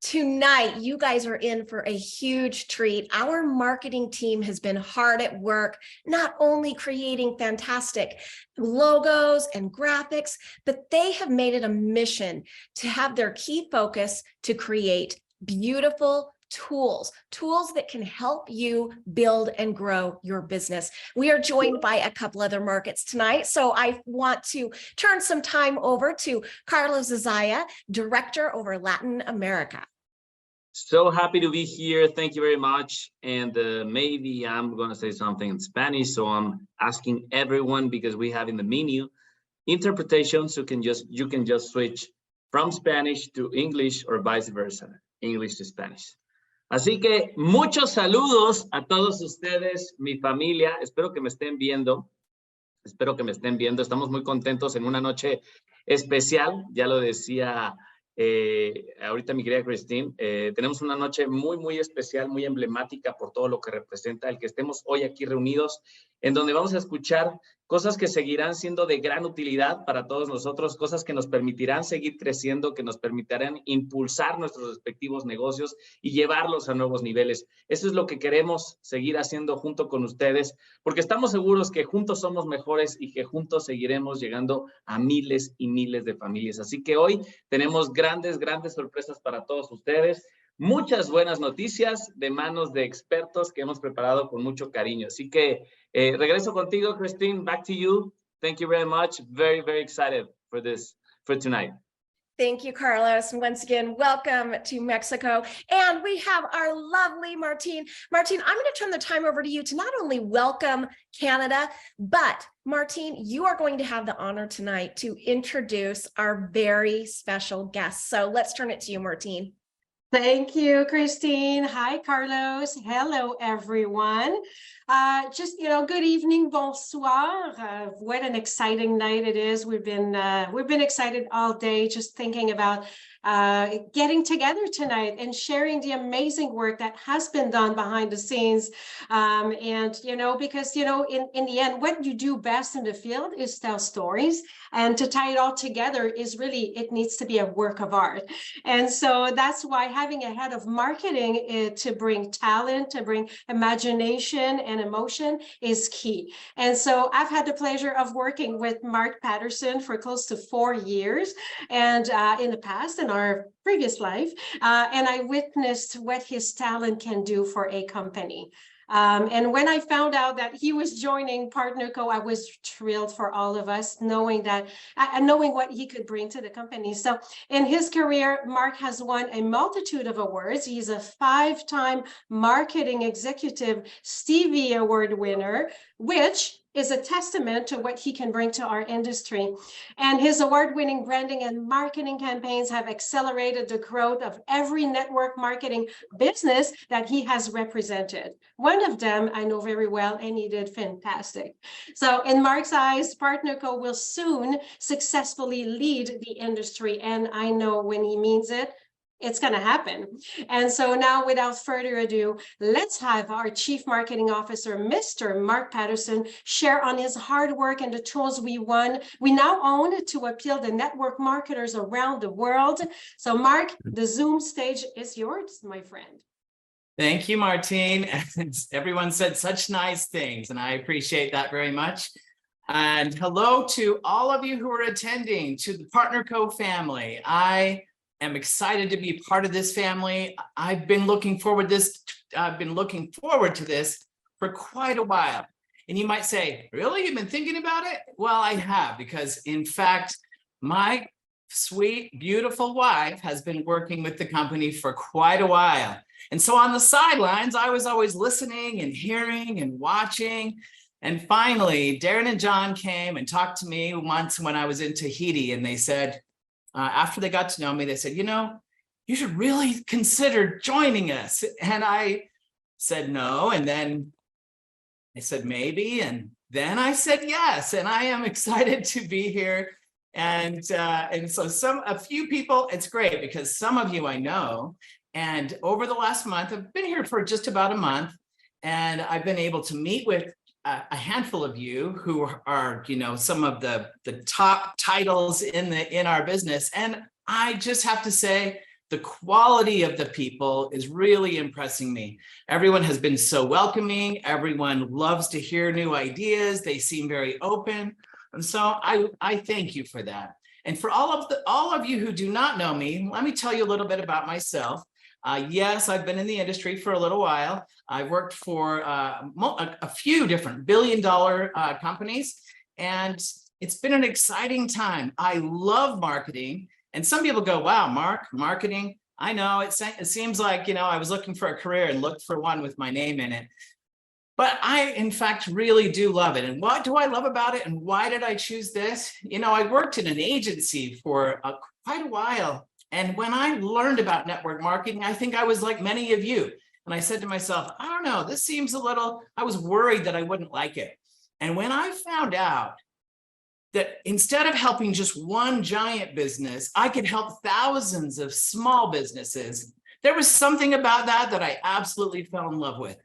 Tonight, you guys are in for a huge treat. Our marketing team has been hard at work, not only creating fantastic logos and graphics, but they have made it a mission to have their key focus to create beautiful tools that can help you build and grow your business. We are joined by a couple other markets tonight, so I want to turn some time over to Carlos Zazaya, Director over Latin America. So happy to be here. Thank you very much. And maybe I'm going to say something in Spanish, so I'm asking everyone, because we have in the menu interpretation, so you can just switch from Spanish to English or vice versa, English to Spanish. Así que muchos saludos a todos ustedes, mi familia. Espero que me estén viendo. Estamos muy contentos en una noche especial. Ya lo decía ahorita mi querida Christine. Tenemos una noche muy especial, muy emblemática por todo lo que representa el que estemos hoy aquí reunidos, en donde vamos a escuchar cosas que seguirán siendo de gran utilidad para todos nosotros, cosas que nos permitirán seguir creciendo, que nos permitirán impulsar nuestros respectivos negocios y llevarlos a nuevos niveles. Eso es lo que queremos seguir haciendo junto con ustedes, porque estamos seguros que juntos somos mejores y que juntos seguiremos llegando a miles y miles de familias. Así que hoy tenemos grandes sorpresas para todos ustedes. Muchas buenas noticias de manos de expertos que hemos preparado con mucho cariño. Así que regreso contigo, Christine. Back to you. Thank you very much. Very excited for tonight. Thank you, Carlos. Once again, welcome to Mexico. And we have our lovely Martine. Martine, I'm going to turn the time over to you to not only welcome Canada, but Martine, you are going to have the honor tonight to introduce our very special guest. So let's turn it to you, Martine. Thank you, Christine. Hi, Carlos. Hello, everyone. Good evening, bonsoir. What an exciting night it is. We've been excited all day, just thinking about getting together tonight and sharing the amazing work that has been done behind the scenes. Because in the end, what you do best in the field is tell stories, and to tie it all together it needs to be a work of art. And so that's why having a head of marketing to bring talent, to bring imagination and emotion is key. And so I've had the pleasure of working with Mark Patterson for close to 4 years, and in the past, in our previous life, and I witnessed what his talent can do for a company. And when I found out that he was joining PartnerCo, I was thrilled for all of us, knowing what he could bring to the company. So in his career, Mark has won a multitude of awards. He's a 5-time marketing executive Stevie Award winner, which is a testament to what he can bring to our industry. And his award-winning branding and marketing campaigns have accelerated the growth of every network marketing business that he has represented. One of them I know very well, and he did fantastic. So in Mark's eyes, PartnerCo will soon successfully lead the industry, and I know when he means it, it's going to happen. And so now, without further ado, let's have our Chief Marketing Officer, Mr. Mark Patterson, share on his hard work and the tools we now own to appeal to network marketers around the world. So Mark, the Zoom stage is yours, my friend. Thank you, Martine. And everyone said such nice things, and I appreciate that very much. And hello to all of you who are attending, to the PartnerCo family. I'm excited to be part of this family. I've been looking forward to this for quite a while. And you might say, really? You've been thinking about it? Well, I have, because in fact, my sweet, beautiful wife has been working with the company for quite a while. And so on the sidelines, I was always listening and hearing and watching. And finally, Darren and John came and talked to me once when I was in Tahiti, and they said, after they got to know me, they said, you should really consider joining us. And I said no, and then I said maybe, and then I said yes, and I am excited to be here. And so a few people, it's great because some of you I know, and over the last month, I've been here for just about a month, and I've been able to meet with a handful of you who are, some of the top titles in our business. And I just have to say, the quality of the people is really impressing me. Everyone has been so welcoming. Everyone loves to hear new ideas. They seem very open. And so I thank you for that. And for all of you who do not know me, let me tell you a little bit about myself. Yes, I've been in the industry for a little while. I've worked for a few different billion-dollar companies, and it's been an exciting time. I love marketing. And some people go, wow, marketing. I know it seems like, I was looking for a career and looked for one with my name in it. But I, in fact, really do love it. And what do I love about it? And why did I choose this? I worked in an agency for quite a while. And when I learned about network marketing, I think I was like many of you. And I said to myself, I don't know, this seems I was worried that I wouldn't like it. And when I found out that instead of helping just one giant business, I could help thousands of small businesses, there was something about that I absolutely fell in love with.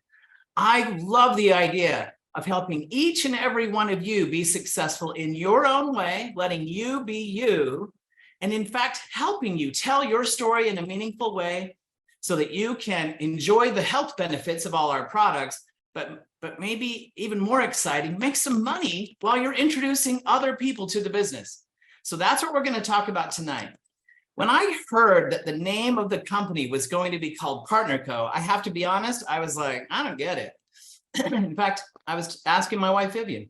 I love the idea of helping each and every one of you be successful in your own way, letting you be you, and in fact, helping you tell your story in a meaningful way so that you can enjoy the health benefits of all our products, but maybe even more exciting, make some money while you're introducing other people to the business. So that's what we're going to talk about tonight. When I heard that the name of the company was going to be called PartnerCo, I have to be honest, I was like, I don't get it. In fact, I was asking my wife, Vivian,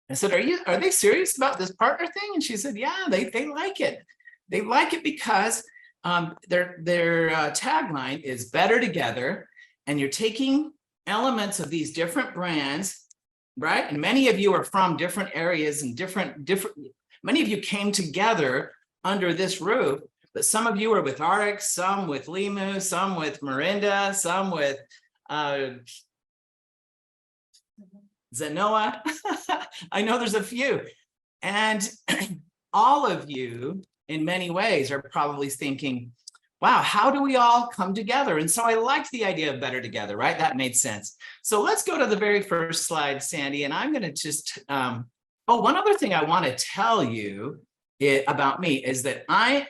I said, are they serious about this partner thing? And she said, yeah, they like it. They like it because their tagline is better together, and you're taking elements of these different brands, right? And many of you are from different areas and many of you came together under this roof, but some of you are with RX, some with Limu, some with Mirinda, some with Zenoa. I know there's a few. And all of you, in many ways, are probably thinking, wow, how do we all come together? And so I liked the idea of better together, right? That made sense. So let's go to the very first slide, Sandy. And I'm going to just, one other thing I want to tell you about me is that I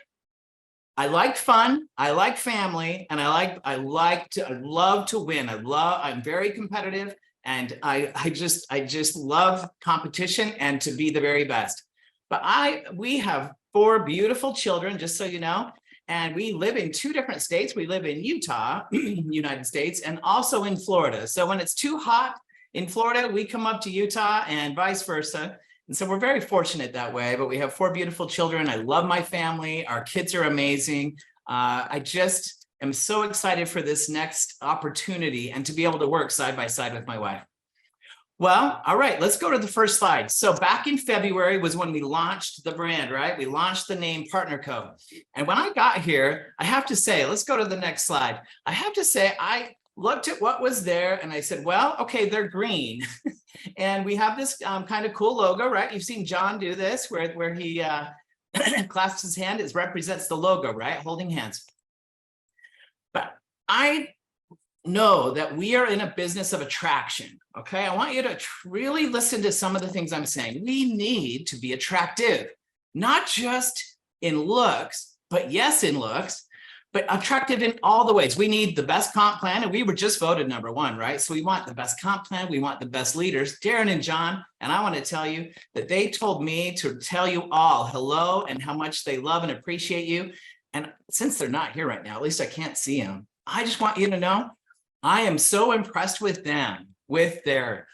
like fun, I like family, and I love to win. I'm very competitive, and I just love competition and to be the very best. But we have 4 beautiful children, just so you know, and we live in 2 different states. We live in Utah, United States, and also in Florida. So when it's too hot in Florida, we come up to Utah and vice versa. And so we're very fortunate that way, but we have 4 beautiful children. I love my family. Our kids are amazing. I just am so excited for this next opportunity and to be able to work side by side with my wife. Well, all right, let's go to the first slide. So back in February was when we launched the brand, right? We launched the name PartnerCo. And when I got here, I have to say, let's go to the next slide. I have to say, I looked at what was there and I said, well, okay, they're green. And we have this kind of cool logo, right? You've seen John do this where he clasps his hand. It represents the logo, right? Holding hands. But I know that we are in a business of attraction, okay? I want you to really listen to some of the things I'm saying. We need to be attractive, not just in looks, but yes, in looks, but attractive in all the ways. We need the best comp plan, and we were just voted #1, right? So we want the best comp plan. We want the best leaders, Darren and John. And I want to tell you that they told me to tell you all hello and how much they love and appreciate you. And since they're not here right now, at least I can't see them. I just want you to know, I am so impressed with them, with their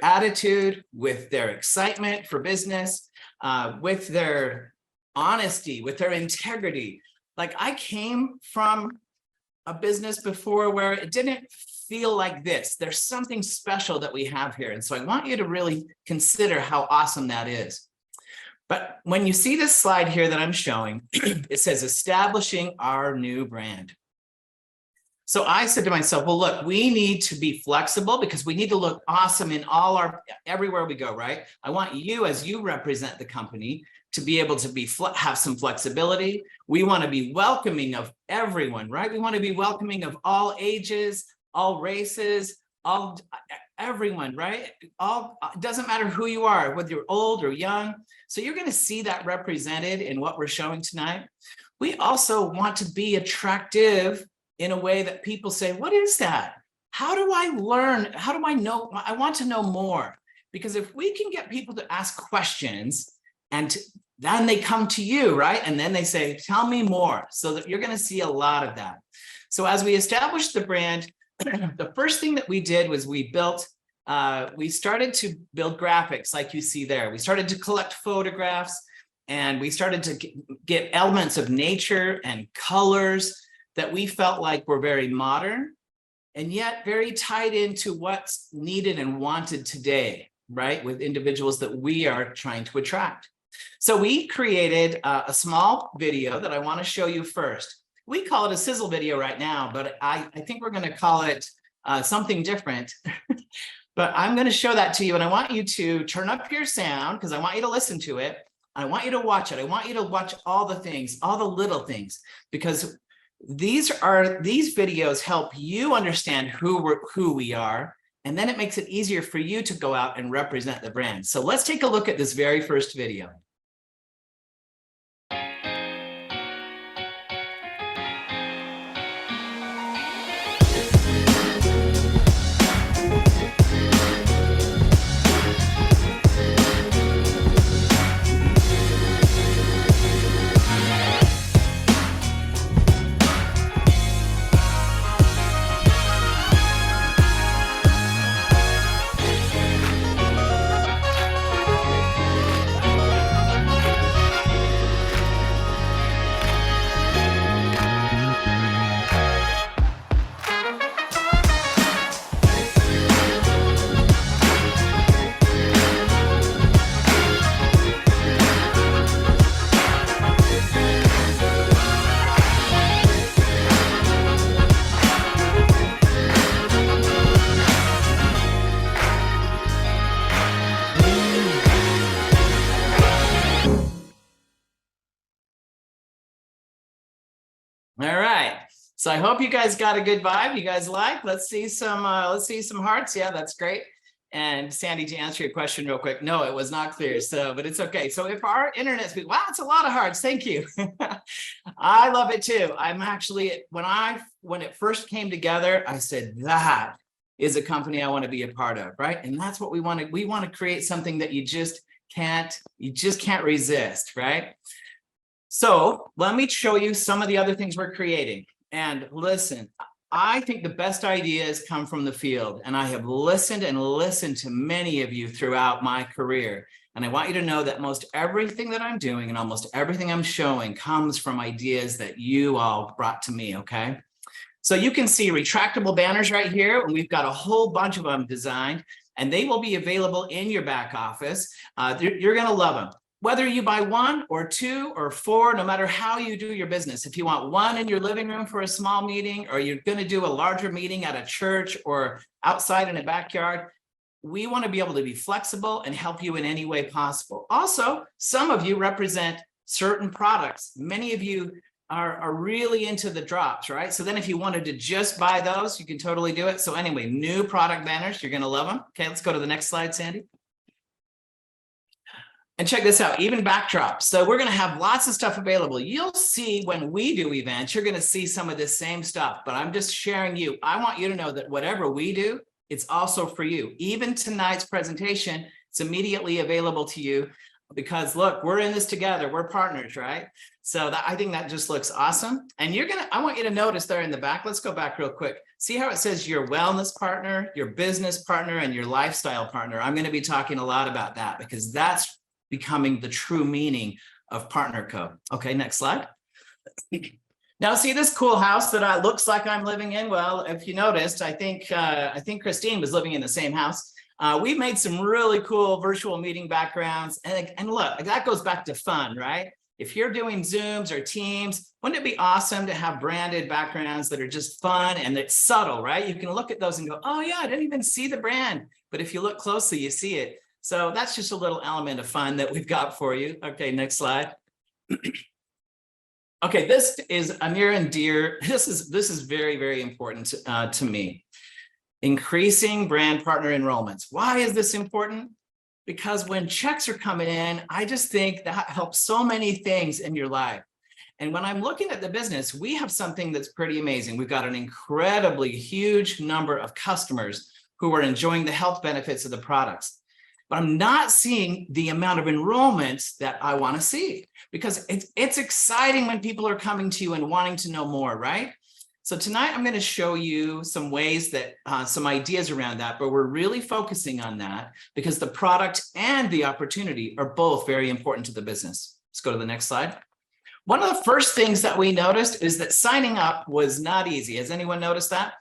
attitude, with their excitement for business, with their honesty, with their integrity. Like, I came from a business before where it didn't feel like this. There's something special that we have here. And so I want you to really consider how awesome that is. But when you see this slide here that I'm showing, it says establishing our new brand. So I said to myself, well, look, we need to be flexible because we need to look awesome in everywhere we go, right? I want you, as you represent the company, to be able to have some flexibility. We want to be welcoming of everyone, right? We want to be welcoming of all ages, all races, everyone, right? All, it doesn't matter who you are, whether you're old or young. So you're going to see that represented in what we're showing tonight. We also want to be attractive in a way that people say, what is that? How do I learn? How do I know? I want to know more. Because if we can get people to ask questions and then they come to you, right? And then they say, tell me more. So that you're going to see a lot of that. So as we established the brand, the first thing that we did was we started to build graphics like you see there. We started to collect photographs and we started to get elements of nature and colors that we felt like were very modern and yet very tied into what's needed and wanted today, right? With individuals that we are trying to attract. So we created a small video that I want to show you first. We call it a sizzle video right now, but I think we're going to call it something different. But I'm going to show that to you, and I want you to turn up your sound because I want you to listen to it. I want you to watch it. I want you to watch all the things, all the little things, because these videos help you understand who we are, and then it makes it easier for you to go out and represent the brand. So let's take a look at this very first video. All right, so I hope you guys got a good vibe. You guys like? Let's see some hearts. Yeah, that's great. And Sandy, to answer your question real quick, no, it was not clear. So, but it's okay. So if our internet speed, wow, it's a lot of hearts. Thank you. I love it too. I'm actually, when it first came together, I said, that is a company I want to be a part of, right? And that's what we want to. We want to create something that you just can't resist, right? So let me show you some of the other things we're creating. And listen, I think the best ideas come from the field. And I have listened and listened to many of you throughout my career. And I want you to know that most everything that I'm doing and almost everything I'm showing comes from ideas that you all brought to me, okay? So you can see retractable banners right here. And we've got a whole bunch of them designed. And they will be available in your back office. You're going to love them. Whether you buy 1 or 2 or 4, no matter how you do your business, if you want 1 in your living room for a small meeting, or you're going to do a larger meeting at a church or outside in a backyard, we want to be able to be flexible and help you in any way possible. Also, some of you represent certain products. Many of you are really into the drops, right? So then if you wanted to just buy those, you can totally do it. So anyway, new product banners, you're going to love them. Okay, let's go to the next slide, Sandy. And check this out, even backdrops. So we're going to have lots of stuff available. You'll see when we do events, you're going to see some of this same stuff, but I'm just sharing you. I want you to know that whatever we do, it's also for you. Even tonight's presentation, it's immediately available to you because look, we're in this together. We're partners, right? So I think that just looks awesome. And I want you to notice there in the back, let's go back real quick. See how it says your wellness partner, your business partner, and your lifestyle partner. I'm going to be talking a lot about that because that's becoming the true meaning of PartnerCo. Okay, next slide. Now, see this cool house that looks like I'm living in? Well, if you noticed, I think Christine was living in the same house. We've made some really cool virtual meeting backgrounds. And look, that goes back to fun, right? If you're doing Zooms or Teams, wouldn't it be awesome to have branded backgrounds that are just fun and it's subtle, right? You can look at those and go, oh yeah, I didn't even see the brand. But if you look closely, you see it. So that's just a little element of fun that we've got for you. Okay, next slide. Okay, this is a near and dear. This is very, very important to me. Increasing brand partner enrollments. Why is this important? Because when checks are coming in, I just think that helps so many things in your life. And when I'm looking at the business, we have something that's pretty amazing. We've got an incredibly huge number of customers who are enjoying the health benefits of the products. But I'm not seeing the amount of enrollments that I want to see, because it's exciting when people are coming to you and wanting to know more, right? So tonight I'm going to show you some ways that, some ideas around that, but we're really focusing on that because the product and the opportunity are both very important to the business. Let's go to the next slide. One of the first things that we noticed is that signing up was not easy. Has anyone noticed that?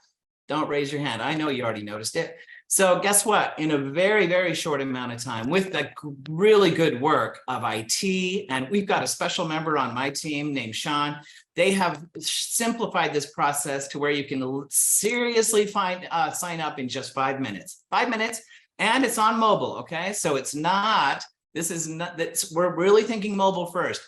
Don't raise your hand. I know you already noticed it. So guess what? In a very, very short amount of time, with the really good work of IT, and we've got a special member on my team named Sean, they have simplified this process to where you can seriously sign up in just 5 minutes. 5 minutes, and it's on mobile, okay? So it's not, we're really thinking mobile first.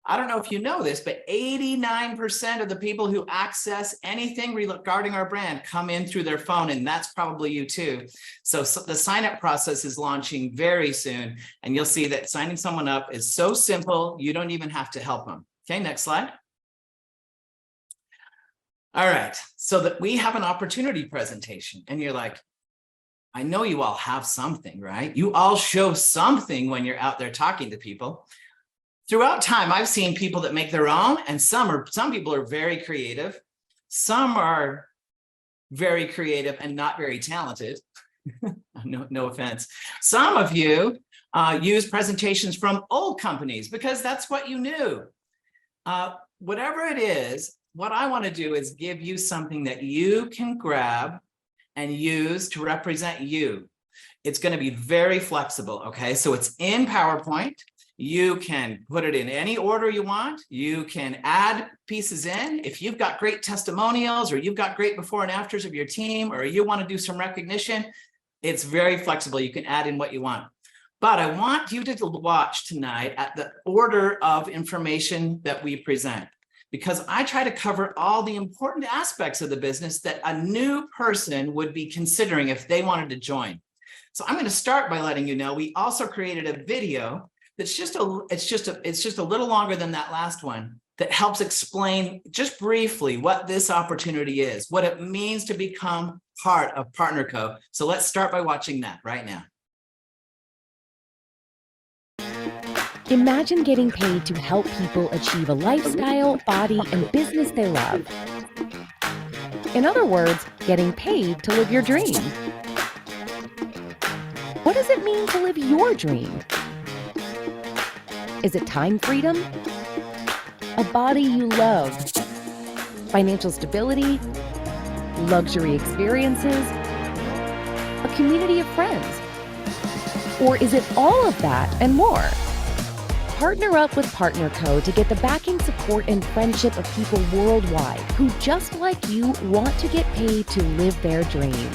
I don't know if you know this, but 89% of the people who access anything regarding our brand come in through their phone, and that's probably you too. So the sign-up process is launching very soon, and you'll see that signing someone up is so simple, you don't even have to help them. Okay, next slide. All right, so that we have an opportunity presentation, and you're like, I know you all have something, right? You all show something when you're out there talking to people. Throughout time, I've seen people that make their own, and some people are very creative. Some are very creative and not very talented. No offense. Some of you use presentations from old companies because that's what you knew. Whatever it is, what I want to do is give you something that you can grab and use to represent you. It's going to be very flexible, okay? So it's in PowerPoint. You can put it in any order you want. You can add pieces in. If you've got great testimonials, or you've got great before and afters of your team, or you want to do some recognition, it's very flexible. You can add in what you want. But I want you to watch tonight at the order of information that we present, because I try to cover all the important aspects of the business that a new person would be considering if they wanted to join. So I'm going to start by letting you know we also created a video that's just a little longer than that last one, that helps explain just briefly what this opportunity is, what it means to become part of PartnerCo. So let's start by watching that right now. Imagine getting paid to help people achieve a lifestyle, body, and business they love. In other words, getting paid to live your dream. What does it mean to live your dream? Is it time freedom? A body you love? Financial stability? Luxury experiences? A community of friends? Or is it all of that and more? Partner up with PartnerCo to get the backing, support, and friendship of people worldwide who, just like you, want to get paid to live their dream.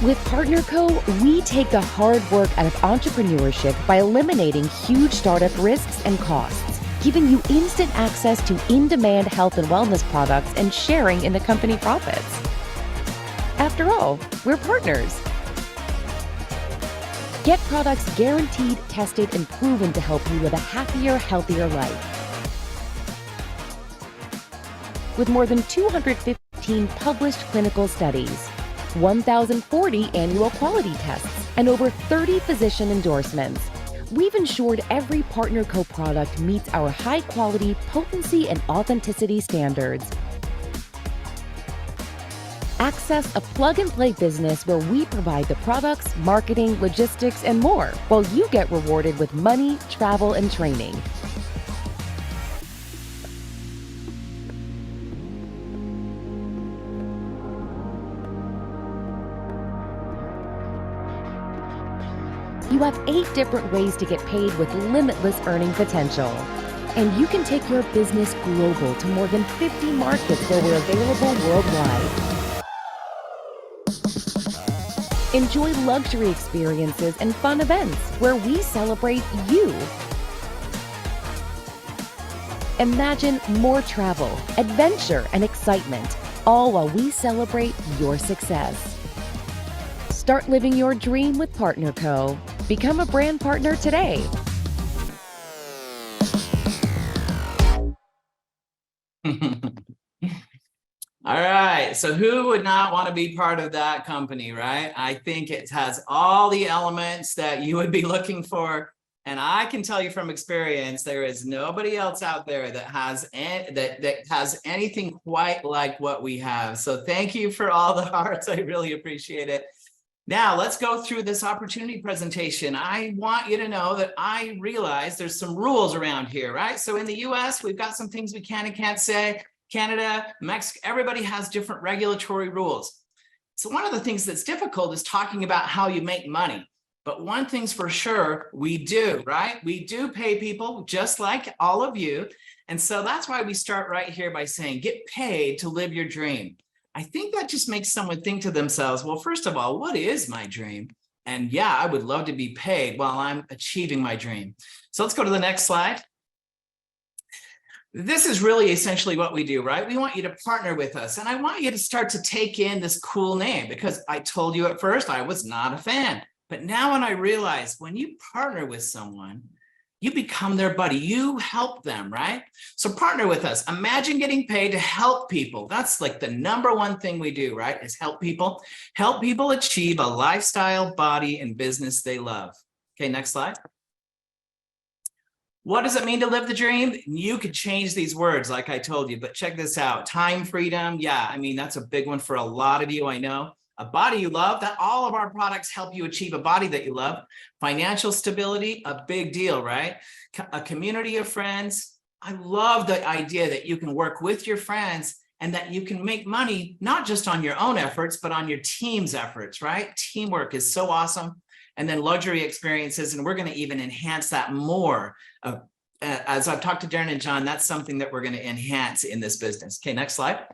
With PartnerCo, we take the hard work out of entrepreneurship by eliminating huge startup risks and costs, giving you instant access to in-demand health and wellness products and sharing in the company profits. After all, we're partners. Get products guaranteed, tested, and proven to help you live a happier, healthier life. With more than 215 published clinical studies, 1,040 annual quality tests, and over 30 physician endorsements, we've ensured every PartnerCo product meets our high-quality, potency, and authenticity standards. Access a plug-and-play business where we provide the products, marketing, logistics, and more, while you get rewarded with money, travel, and training. You have 8 different ways to get paid with limitless earning potential. And you can take your business global to more than 50 markets where we're available worldwide. Enjoy luxury experiences and fun events where we celebrate you. Imagine more travel, adventure, and excitement all while we celebrate your success. Start living your dream with Partner Co. Become a brand partner today. All right, so who would not want to be part of that company, right? I think it has all the elements that you would be looking for. And I can tell you from experience, there is nobody else out there that has that has anything quite like what we have. So thank you for all the hearts. I really appreciate it. Now let's go through this opportunity presentation. I want you to know that I realize there's some rules around here, right? So in the US, we've got some things we can and can't say. Canada, Mexico, everybody has different regulatory rules. So one of the things that's difficult is talking about how you make money. But one thing's for sure, we do, right? We do pay people just like all of you. And so that's why we start right here by saying, get paid to live your dream. I think that just makes someone think to themselves, well, first of all, what is my dream? And yeah, I would love to be paid while I'm achieving my dream. So let's go to the next slide. This is really essentially what we do, right? We want you to partner with us. And I want you to start to take in this cool name, because I told you at first I was not a fan. But now when I realize when you partner with someone, you become their buddy, you help them, right? So partner with us. Imagine getting paid to help people. That's like the number one thing we do, right? Is help people achieve a lifestyle, body, and business they love. Okay, next slide. What does it mean to live the dream? You could change these words like I told you, but check this out. Time freedom. Yeah, I mean, that's a big one for a lot of you, I know. A body you love, that all of our products help you achieve a body that you love. Financial stability, a big deal, right? A community of friends. I love the idea that you can work with your friends and that you can make money, not just on your own efforts, but on your team's efforts, right? Teamwork is so awesome. And then luxury experiences, and we're going to even enhance that more. As I've talked to Darren and John, that's something that we're going to enhance in this business. Okay, next slide.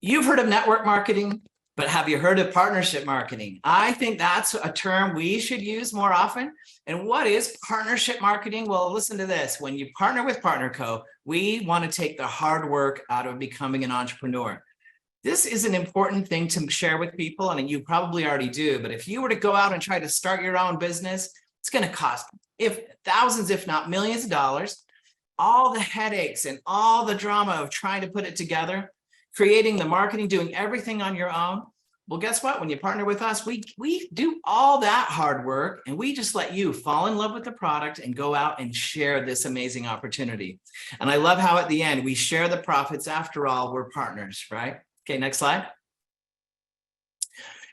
You've heard of network marketing, but have you heard of partnership marketing? I think that's a term we should use more often. And what is partnership marketing? Well, listen to this. When you partner with Partner Co., we want to take the hard work out of becoming an entrepreneur. This is an important thing to share with people, and you probably already do, but if you were to go out and try to start your own business, it's going to cost thousands, if not millions of dollars, all the headaches and all the drama of trying to put it together, creating the marketing, doing everything on your own. Well, guess what? When you partner with us, we do all that hard work, and we just let you fall in love with the product and go out and share this amazing opportunity. And I love how at the end, we share the profits. After all, we're partners, right? Okay, next slide.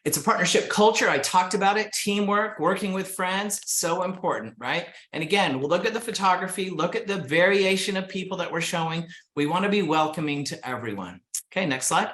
It's a partnership culture. I talked about it. Teamwork, working with friends, so important, right? And again, we'll look at the photography, look at the variation of people that we're showing. We want to be welcoming to everyone. Okay, next slide.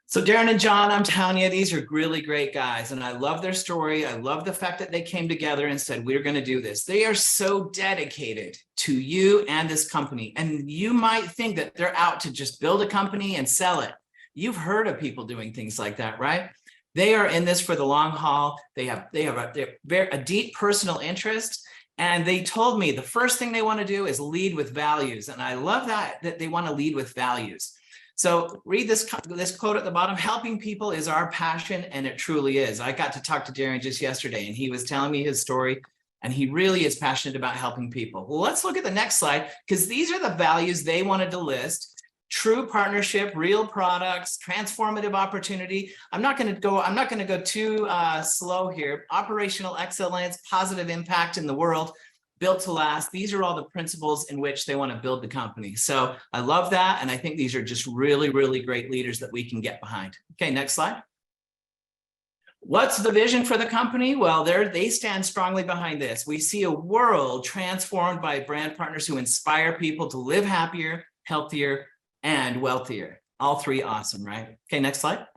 So Darren and John, I'm telling you, these are really great guys, and I love their story. I love the fact that they came together and said, we're going to do this. They are so dedicated to you and this company. And you might think that they're out to just build a company and sell it. You've heard of people doing things like that, right? They are in this for the long haul. They have a deep personal interest. And they told me the first thing they want to do is lead with values. And I love that they want to lead with values. So read this quote at the bottom: helping people is our passion, and it truly is. I got to talk to Darren just yesterday, and he was telling me his story, and he really is passionate about helping people. Well, let's look at the next slide, because these are the values they wanted to list: true partnership, real products, transformative opportunity. I'm not going to go too slow here. Operational excellence, positive impact in the world, built to last. These are all the principles in which they want to build the company. So I love that. And I think these are just really, really great leaders that we can get behind. Okay, next slide. What's the vision for the company? Well, they stand strongly behind this. We see a world transformed by brand partners who inspire people to live happier, healthier, and wealthier. All three awesome, right? Okay, next slide.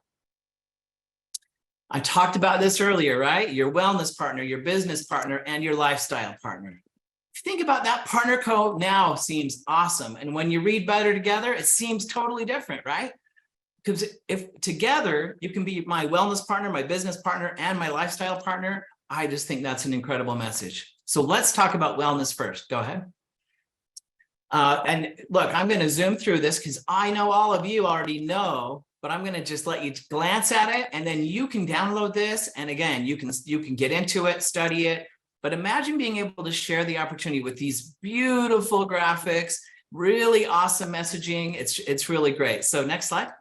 I talked about this earlier, right? Your wellness partner, your business partner, and your lifestyle partner. If you think about that, Partner Co. now seems awesome. And when you read Better Together, it seems totally different, right? Because if together you can be my wellness partner, my business partner, and my lifestyle partner, I just think that's an incredible message. So let's talk about wellness first. Go ahead. And look, I'm going to zoom through this because I know all of you already know, but I'm going to just let you glance at it, and then you can download this. And again, you can get into it, study it. But imagine being able to share the opportunity with these beautiful graphics, really awesome messaging. It's really great. So next slide.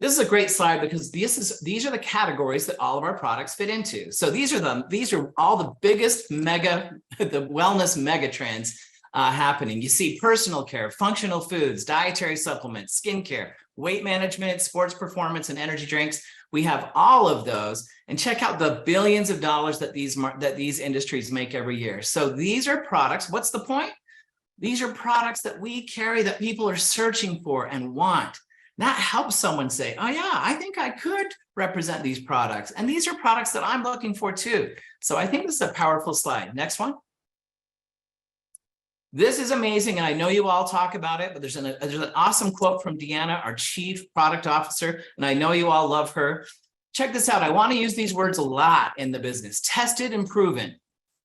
This is a great slide because these are the categories that all of our products fit into. So these are all the biggest the wellness mega trends happening. You see personal care, functional foods, dietary supplements, skincare, weight management, sports performance, and energy drinks. We have all of those, and check out the billions of dollars that these industries make every year. So these are products. What's the point? These are products that we carry that people are searching for and want. That helps someone say, oh yeah, I think I could represent these products. And these are products that I'm looking for too. So I think this is a powerful slide. Next one. This is amazing. And I know you all talk about it, but there's an awesome quote from Deanna, our Chief Product Officer. And I know you all love her. Check this out. I want to use these words a lot in the business. Tested and proven.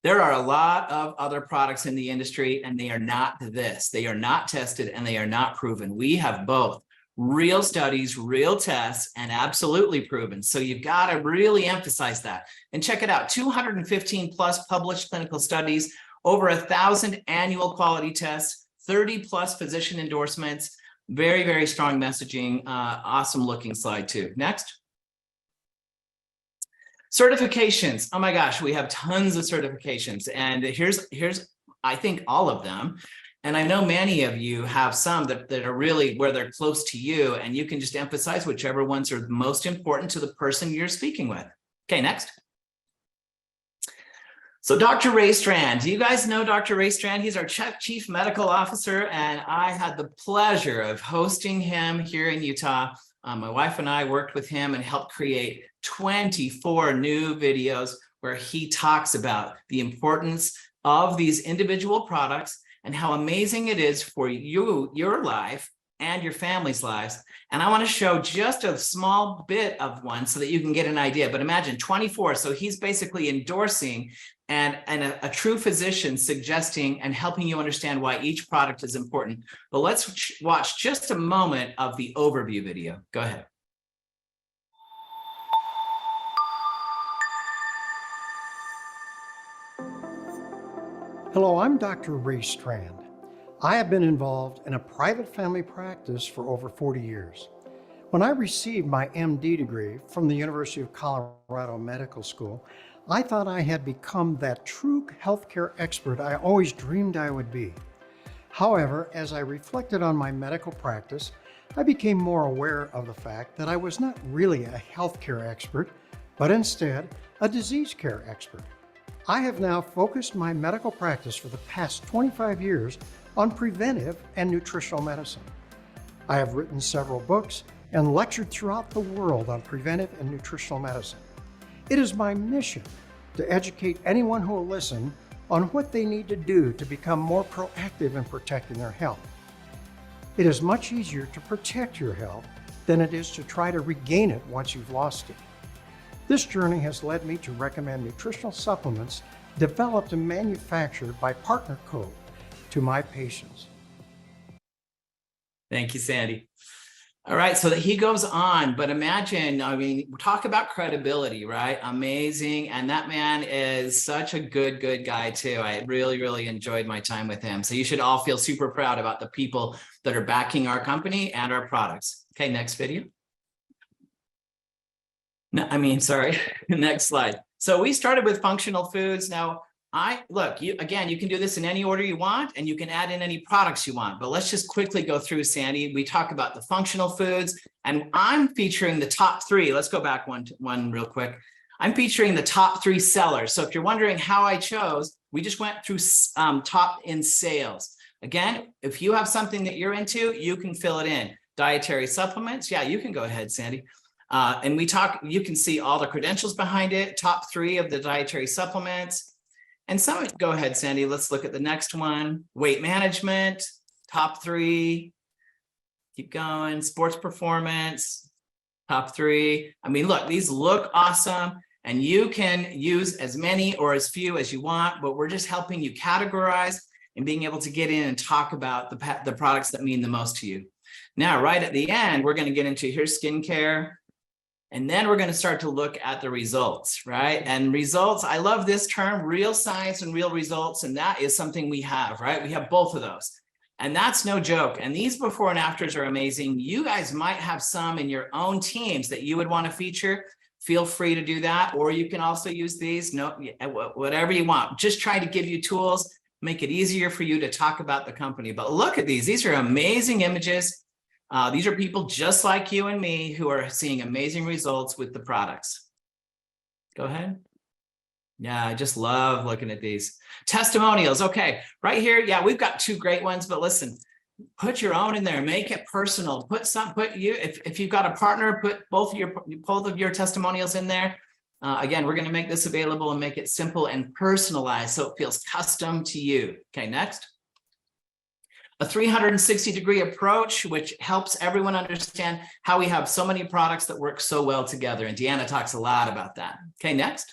There are a lot of other products in the industry, and they are not this. They are not tested and they are not proven. We have both. Real studies, real tests, and absolutely proven. So you've got to really emphasize that. And check it out, 215 plus published clinical studies, over 1,000 annual quality tests, 30 plus physician endorsements, very, very strong messaging, awesome looking slide too. Next. Certifications. Oh my gosh, we have tons of certifications. And here's I think all of them. And I know many of you have some that are really where they're close to you, and you can just emphasize whichever ones are most important to the person you're speaking with. Okay, next. So Dr. Ray Strand, do you guys know Dr. Ray Strand? He's our Chief Medical Officer, and I had the pleasure of hosting him here in Utah. My wife and I worked with him and helped create 24 new videos where he talks about the importance of these individual products and how amazing it is for you, your life, and your family's lives. And I want to show just a small bit of one so that you can get an idea. But imagine 24. So he's basically endorsing and a true physician suggesting and helping you understand why each product is important. But let's watch just a moment of the overview video. Go ahead. Hello, I'm Dr. Ray Strand. I have been involved in a private family practice for over 40 years. When I received my MD degree from the University of Colorado Medical School, I thought I had become that true healthcare expert I always dreamed I would be. However, as I reflected on my medical practice, I became more aware of the fact that I was not really a healthcare expert, but instead a disease care expert. I have now focused my medical practice for the past 25 years on preventive and nutritional medicine. I have written several books and lectured throughout the world on preventive and nutritional medicine. It is my mission to educate anyone who will listen on what they need to do to become more proactive in protecting their health. It is much easier to protect your health than it is to try to regain it once you've lost it. This journey has led me to recommend nutritional supplements developed and manufactured by Partner Co. to my patients. Thank you, Sandy. All right, so that he goes on, but imagine, I mean, talk about credibility, right? Amazing. And that man is such a good guy too. I really, really enjoyed my time with him. So you should all feel super proud about the people that are backing our company and our products. Okay, next video. No, I mean, sorry, next slide. So we started with functional foods. Now, you can do this in any order you want, and you can add in any products you want, but let's just quickly go through, Sandy. We talk about the functional foods, and I'm featuring the top 3. Let's go back one real quick. I'm featuring the top 3 sellers. So if you're wondering how I chose, we just went through top in sales. Again, if you have something that you're into, you can fill it in. Dietary supplements. Yeah, you can go ahead, Sandy. And you can see all the credentials behind it, top 3 of the dietary supplements. And some, go ahead, Sandy, let's look at the next one. Weight management, top 3. Keep going. Sports performance, top 3. I mean, look, these look awesome, and you can use as many or as few as you want, but we're just helping you categorize and being able to get in and talk about the products that mean the most to you. Now, right at the end, we're going to get into here's skincare. And then we're going to start to look at the results, right? And results, I love this term, real science and real results. And that is something we have, right? We have both of those. And that's no joke. And these before and afters are amazing. You guys might have some in your own teams that you would want to feature. Feel free to do that. Or you can also use these, whatever you want. Just try to give you tools, make it easier for you to talk about the company. But look at these. These are amazing images. These are people just like you and me who are seeing amazing results with the products. Go ahead. Yeah, I just love looking at these testimonials. Okay, right here. Yeah, we've got 2 great ones, but listen, put your own in there, make it personal. If you've got a partner, put both of your testimonials in there. Again, we're going to make this available and make it simple and personalized so it feels custom to you. Okay, next. A 360-degree approach, which helps everyone understand how we have so many products that work so well together. And Deanna talks a lot about that. Okay, next.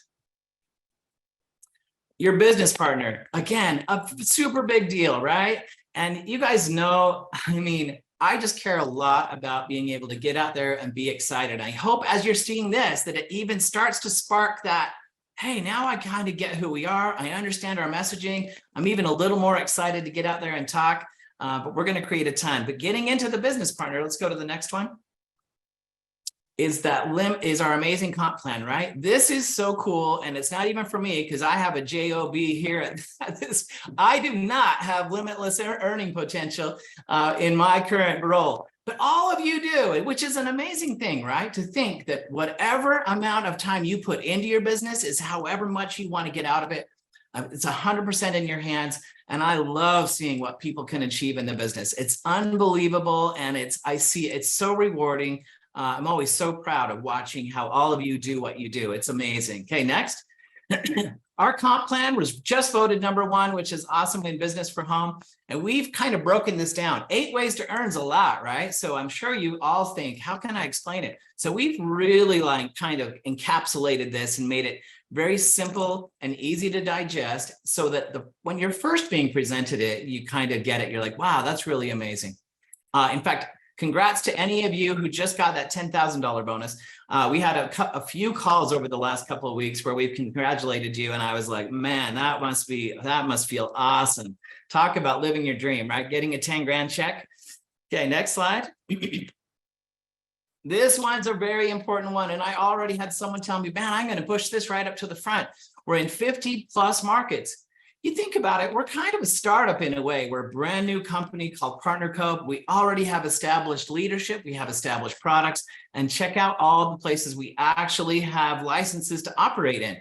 Your business partner, again, a super big deal, right? And you guys know, I mean, I just care a lot about being able to get out there and be excited. I hope as you're seeing this, that it even starts to spark that, hey, now I kind of get who we are. I understand our messaging. I'm even a little more excited to get out there and talk. But we're going to create a ton. But getting into the business partner, let's go to the next one. Is our amazing comp plan, right? This is so cool. And it's not even for me because I have a JOB here at this. I do not have limitless earning potential in my current role. But all of you do, which is an amazing thing, right? To think that whatever amount of time you put into your business is however much you want to get out of it. It's 100% in your hands. And I love seeing what people can achieve in the business. It's unbelievable. And I see it's so rewarding. I'm always so proud of watching how all of you do what you do. It's amazing. Okay, next. Our comp plan was just voted #1, which is awesome in Business for Home. And we've kind of broken this down. 8 ways to earn's a lot, right? So I'm sure you all think, how can I explain it? So we've really kind of encapsulated this and made it very simple and easy to digest so that when you're first being presented it, you kind of get it. You're like, wow, that's really amazing. In fact, congrats to any of you who just got that $10,000 bonus. We had a few calls over the last couple of weeks where we've congratulated you. And I was like, man, that must feel awesome. Talk about living your dream, right? Getting a 10 grand check. Okay, next slide. This one's a very important one. And I already had someone tell me, man, I'm going to push this right up to the front. We're in 50 plus markets. You think about it, we're kind of a startup in a way. We're a brand new company called PartnerCo. We already have established leadership. We have established products. And check out all the places we actually have licenses to operate in.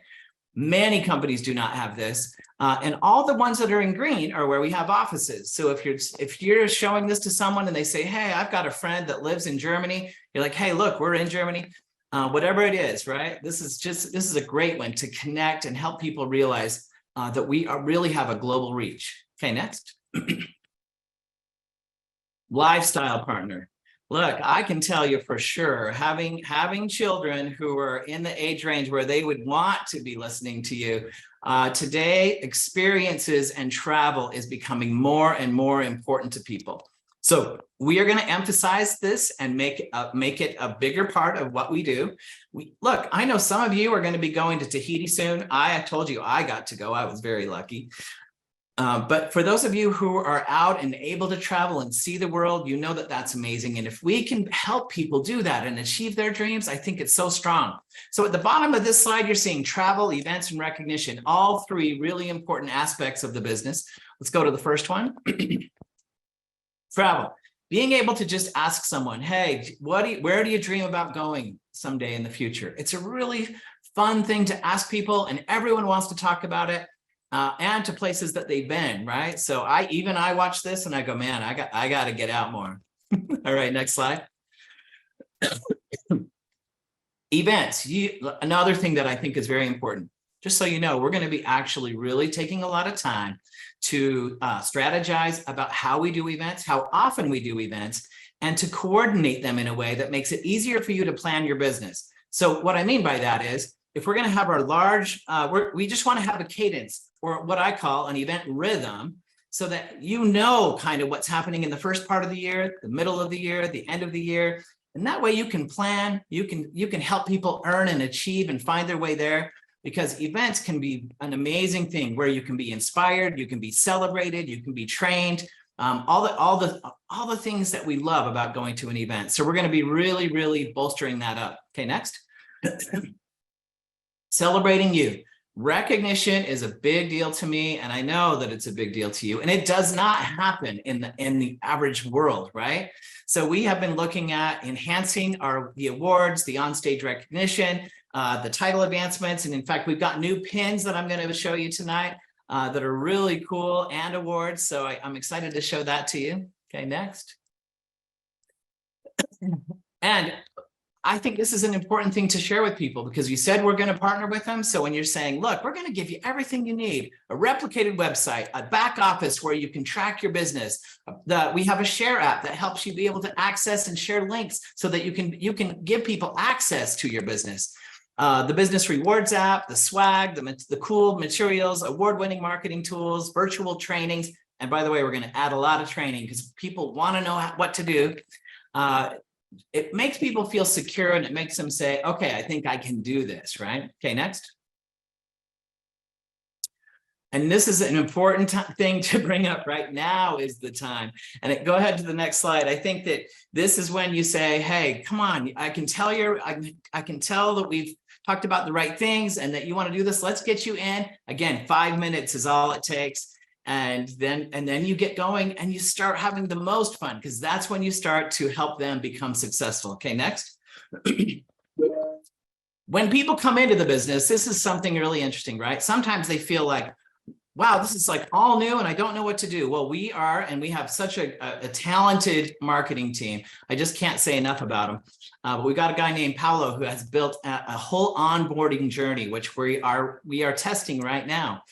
Many companies do not have this. And all the ones that are in green are where we have offices. So if you're showing this to someone and they say, hey, I've got a friend that lives in Germany, you're like, hey, look, we're in Germany. Whatever it is, right? This is a great one to connect and help people realize that we really have a global reach. Okay, next. Lifestyle partner. Look, I can tell you for sure, having children who are in the age range where they would want to be listening to you, today, experiences and travel is becoming more and more important to people. So we are going to emphasize this and make it a bigger part of what we do. Look, I know some of you are going to be going to Tahiti soon. I told you I got to go. I was very lucky. But for those of you who are out and able to travel and see the world, you know that that's amazing. And if we can help people do that and achieve their dreams, I think it's so strong. So at the bottom of this slide, you're seeing travel, events, and recognition, all 3 really important aspects of the business. Let's go to the first one. Travel. Being able to just ask someone, hey, where do you dream about going someday in the future? It's a really fun thing to ask people, and everyone wants to talk about it. And to places that they've been, right? So I watch this and I go, man, I got to get out more. All right, next slide. Events. Another thing that I think is very important. Just so you know, we're going to be actually really taking a lot of time to strategize about how we do events, how often we do events, and to coordinate them in a way that makes it easier for you to plan your business. So what I mean by that is, if we're going to have our large, we just want to have a cadence, or what I call an event rhythm. so that you know kind of what's happening in the first part of the year, the middle of the year, the end of the year. And that way you can plan, you can help people earn and achieve and find their way there, because events can be an amazing thing where you can be inspired, you can be celebrated, you can be trained, all the things that we love about going to an event. So we're going to be really, really bolstering that up. Okay, next. Celebrating you. Recognition is a big deal to me, and I know that it's a big deal to you, and it does not happen in the average world, right? So we have been looking at enhancing the awards, the onstage recognition, the title advancements, and in fact, we've got new pins that I'm going to show you tonight that are really cool, and awards. So I'm excited to show that to you. Okay, next. And I think this is an important thing to share with people, because you said we're going to partner with them. So when you're saying, look, we're going to give you everything you need, a replicated website, a back office where you can track your business. We have a share app that helps you be able to access and share links so that you can give people access to your business. The business rewards app, the swag, the cool materials, award-winning marketing tools, virtual trainings. And by the way, we're going to add a lot of training because people want to know what to do. It makes people feel secure, and it makes them say, okay, I think I can do this, right? Okay, next. And this is an important thing to bring up. Right now is the time. And go ahead to the next slide. I think that this is when you say, hey, come on, I can tell that we've talked about the right things and that you want to do this. Let's get you in. Again, 5 minutes is all it takes. And then you get going and you start having the most fun, because that's when you start to help them become successful. Okay, next. When people come into the business, this is something really interesting, right? Sometimes they feel like, wow, this is like all new and I don't know what to do. Well, we have such a talented marketing team. I just can't say enough about them. But we've got a guy named Paolo who has built a whole onboarding journey, which we are testing right now.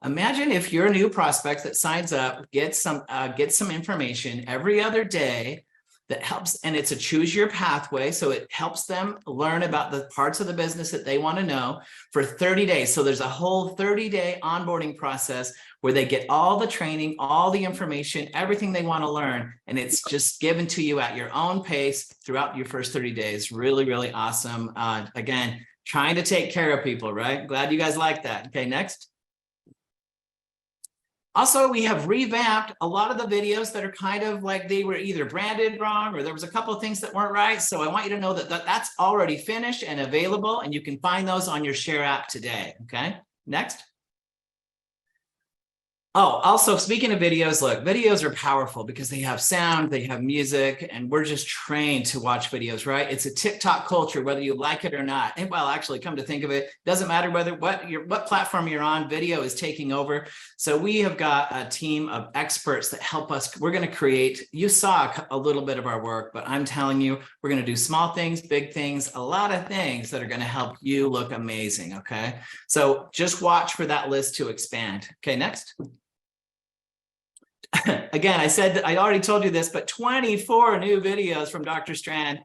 Imagine if you're a new prospect that signs up, gets some information every other day that helps, and it's a choose your pathway. So it helps them learn about the parts of the business that they want to know for 30 days. So there's a whole 30-day onboarding process where they get all the training, all the information, everything they want to learn. And it's just given to you at your own pace throughout your first 30 days. Really, really awesome. Again, trying to take care of people, right? Glad you guys like that. Okay, next. Also, we have revamped a lot of the videos that are kind of like they were either branded wrong or there was a couple of things that weren't right. So I want you to know that that's already finished and available, and you can find those on your Share app today. Okay, next. Oh, also, speaking of videos, look, videos are powerful because they have sound, they have music, and we're just trained to watch videos, right? It's a TikTok culture, whether you like it or not. And well, actually, come to think of it, doesn't matter what platform you're on, video is taking over. So we have got a team of experts that help us. We're going to create, you saw a little bit of our work, but I'm telling you, we're going to do small things, big things, a lot of things that are going to help you look amazing, okay? So just watch for that list to expand. Okay, next. Again, I said that I already told you this, but 24 new videos from Dr. Strand.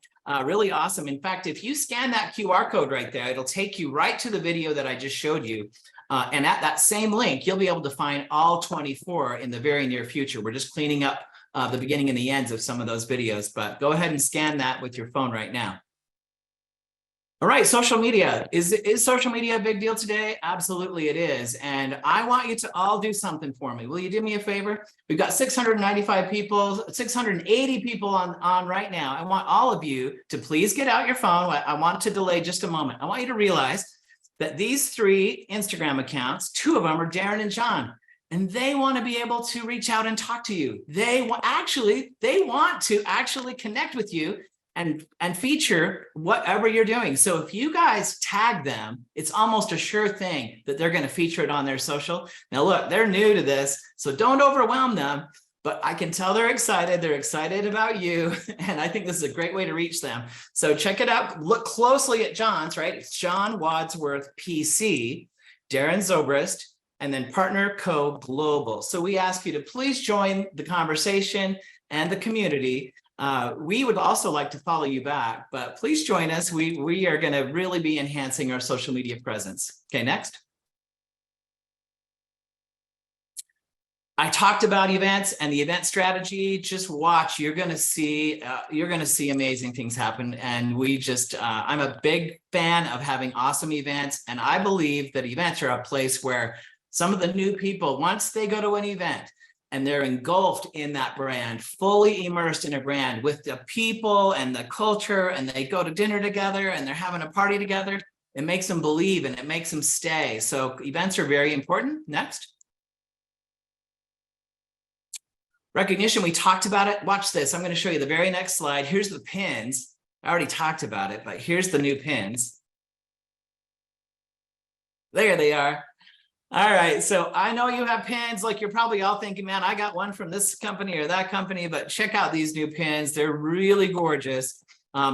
Really awesome. In fact, if you scan that QR code right there, it'll take you right to the video that I just showed you. And at that same link, you'll be able to find all 24 in the very near future. We're just cleaning up the beginning and the ends of some of those videos, but go ahead and scan that with your phone right now. All right, social media. Is social media a big deal today? Absolutely it is. And I want you to all do something for me. Will you do me a favor? We've got 695 people, 680 people on right now. I want all of you to please get out your phone. I want to delay just a moment. I want you to realize that these 3 Instagram accounts, 2 of them are Darren and John, and they want to be able to reach out and talk to you. They want to actually connect with you and feature whatever you're doing. So if you guys tag them, it's almost a sure thing that they're going to feature it on their social. Now, look, they're new to this, so don't overwhelm them, but I can tell they're excited. They're excited about you. And I think this is a great way to reach them. So check it out. Look closely at John's, right? It's John Wadsworth PC, Darren Zobrist, and then Partner Co Global. So we ask you to please join the conversation and the community. We would also like to follow you back, but please join us. We are going to really be enhancing our social media presence. Okay, next. I talked about events and the event strategy. Just watch, you're going to see amazing things happen. And I'm a big fan of having awesome events. And I believe that events are a place where some of the new people, once they go to an event and they're engulfed in that brand, fully immersed in a brand with the people and the culture, and they go to dinner together and they're having a party together, it makes them believe and it makes them stay. So events are very important. Next. Recognition, we talked about it. Watch this. I'm going to show you the very next slide. Here's the pins. I already talked about it, but here's the new pins. There they are. All right. So I know you have pins, like you're probably all thinking, man, I got one from this company or that company, but check out these new pins. They're really gorgeous.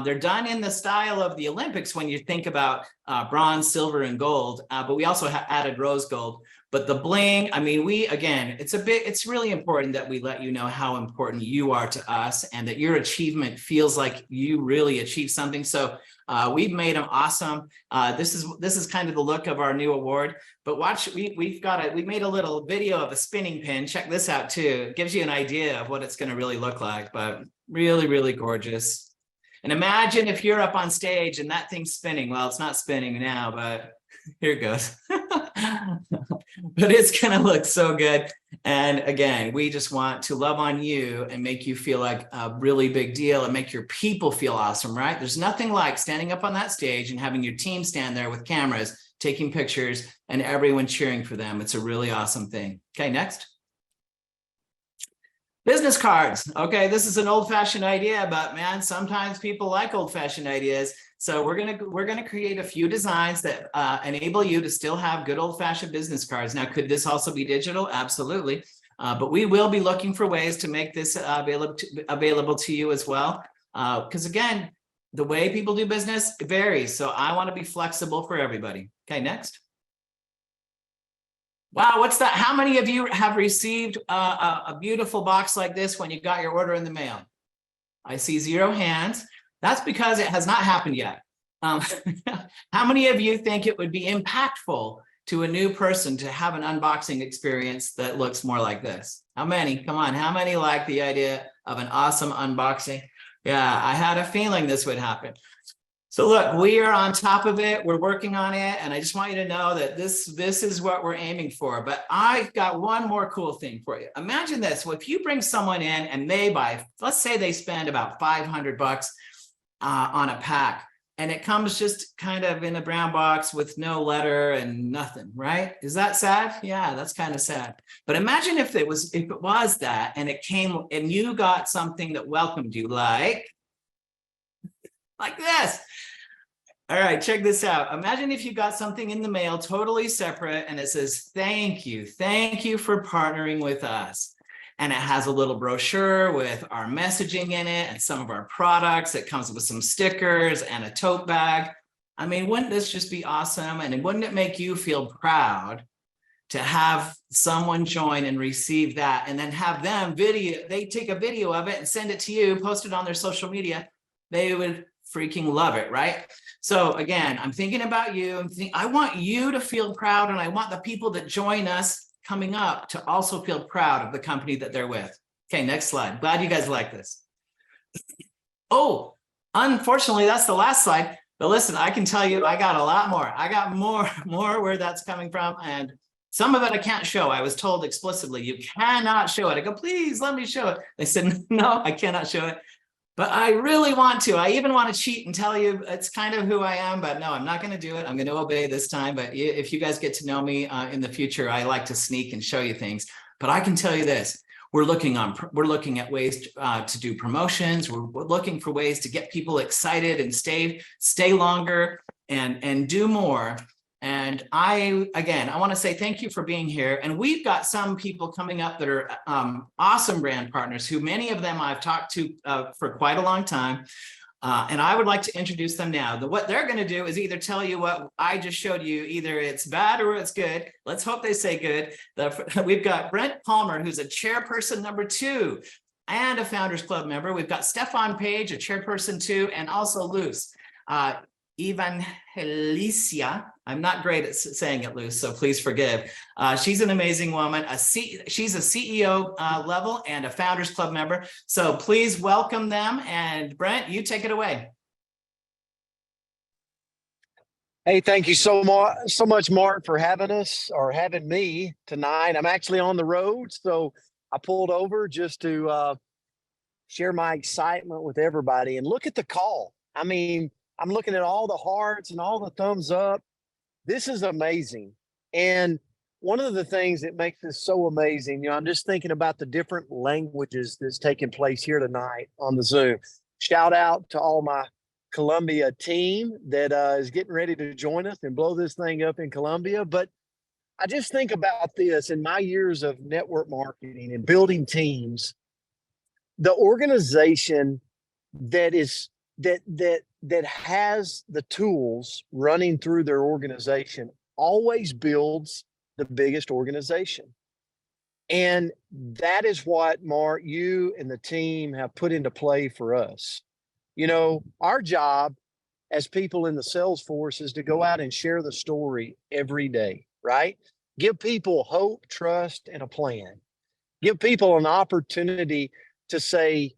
They're done in the style of the Olympics when you think about bronze, silver, and gold, but we also added rose gold. But the bling, I mean, it's really important that we let you know how important you are to us and that your achievement feels like you really achieved something. So we've made them awesome. This is kind of the look of our new award, but watch, we made a little video of a spinning pin. Check this out too. It gives you an idea of what it's going to really look like, but really, really gorgeous. And imagine if you're up on stage and that thing's spinning. Well, it's not spinning now, but here it goes. But it's going to look so good. And again, we just want to love on you and make you feel like a really big deal and make your people feel awesome, right? There's nothing like standing up on that stage and having your team stand there with cameras, taking pictures, and everyone cheering for them. It's a really awesome thing. Okay, next. Business cards. Okay, this is an old-fashioned idea, but man, sometimes people like old-fashioned ideas. So we're gonna create a few designs that enable you to still have good old-fashioned business cards. Now, could this also be digital? Absolutely. But we will be looking for ways to make this available to you as well. Because again, the way people do business varies. So I want to be flexible for everybody. Okay, next. Wow, what's that? How many of you have received a beautiful box like this when you got your order in the mail? I see 0 hands. That's because it has not happened yet. How many of you think it would be impactful to a new person to have an unboxing experience that looks more like this? How many? Come on, how many like the idea of an awesome unboxing? Yeah, I had a feeling this would happen. So look, we are on top of it. We're working on it. And I just want you to know that this is what we're aiming for. But I've got one more cool thing for you. Imagine this. Well, if you bring someone in and they buy, let's say they spend about $500 on a pack, and it comes just kind of in a brown box with no letter and nothing, right? Is that sad? Yeah, that's kind of sad. But imagine if it was that, and it came and you got something that welcomed you, like this. All right, check this out. Imagine if you got something in the mail totally separate and it says, thank you for partnering with us. And it has a little brochure with our messaging in it and some of our products. It comes with some stickers and a tote bag. I mean, wouldn't this just be awesome? And wouldn't it make you feel proud to have someone join and receive that and then have them they take a video of it and send it to you, post it on their social media. They would freaking love it, right? So again, I'm thinking about you. I want you to feel proud, and I want the people that join us coming up to also feel proud of the company that they're with. Okay, next slide. Glad you guys like this. Oh, unfortunately, that's the last slide. But listen, I can tell you, I got a lot more. I got more where that's coming from, and some of it I can't show. I was told explicitly, you cannot show it. I go, please let me show it. They said, no, I cannot show it. But I really want to. I even want to cheat and tell you it's kind of who I am, but no, I'm not going to do it. I'm going to obey this time. But if you guys get to know me in the future, I like to sneak and show you things. But I can tell you this: we're looking at ways to do promotions. We're looking for ways to get people excited and stay longer and do more. And I want to say thank you for being here. And we've got some people coming up that are awesome brand partners who many of them I've talked to for quite a long time. And I would like to introduce them now. What they're going to do is either tell you what I just showed you, either it's bad or it's good. Let's hope they say good. We've got Brent Palmer, who's a chairperson #2 and a Founders Club member. We've got Stefan Page, a chairperson 2, and also Luz. Evangelicia, I'm not great at saying it, Luz, so please forgive. She's an amazing woman. She's a CEO level and a Founders Club member. So please welcome them. And Brent, you take it away. Hey, thank you so much, Mark, for having us or having me tonight. I'm actually on the road, so I pulled over just to share my excitement with everybody. And look at the call. I mean, I'm looking at all the hearts and all the thumbs up. This is amazing. And one of the things that makes this so amazing, you know, I'm just thinking about the different languages that's taking place here tonight on the Zoom. Shout out to all my Colombia team that is getting ready to join us and blow this thing up in Colombia. But I just think about this in my years of network marketing and building teams, the organization that has the tools running through their organization always builds the biggest organization. And that is what, Mark, you and the team have put into play for us. You know, our job as people in the sales force is to go out and share the story every day, right? Give people hope, trust, and a plan. Give people an opportunity to say,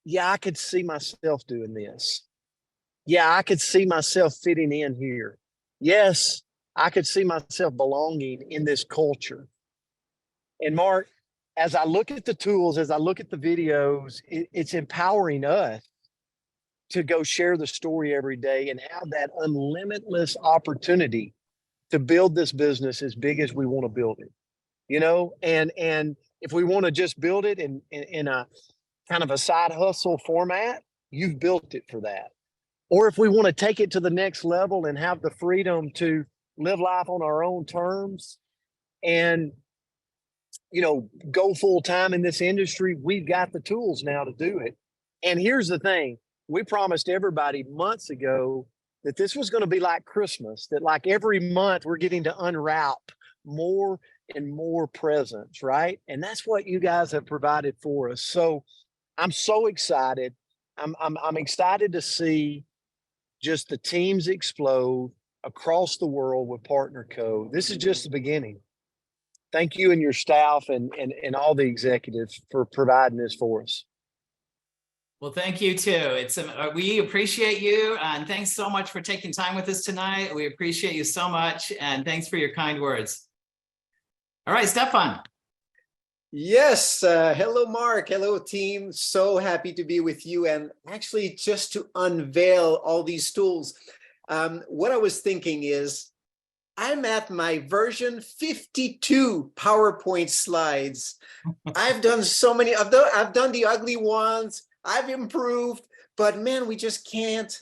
yeah, I could see myself doing this. Yeah, I could see myself fitting in here. Yes, I could see myself belonging in this culture. And Mark, as I look at the tools, as I look at the videos, it's empowering us to go share the story every day and have that unlimitless opportunity to build this business as big as we want to build it. You know, and if we want to just build it in a kind of a side hustle format, you've built it for that. Or if we want to take it to the next level and have the freedom to live life on our own terms and, you know, go full time in this industry, we've got the tools now to do it. And here's the thing, we promised everybody months ago that this was going to be like Christmas, that like every month we're getting to unwrap more and more presents, right? And that's what you guys have provided for us. So I'm so excited. I'm excited to see just the teams explode across the world with PartnerCo. This is just the beginning. Thank you and your staff and all the executives for providing this for us. Well, thank you too. We appreciate you, and thanks so much for taking time with us tonight. We appreciate you so much, and thanks for your kind words. All right, Stefan. Yes. Hello, Mark. Hello, team. So happy to be with you. And actually, just to unveil all these tools, what I was thinking is I'm at my version 52 PowerPoint slides. I've done so many. I've done the ugly ones. I've improved. But man, we just can't.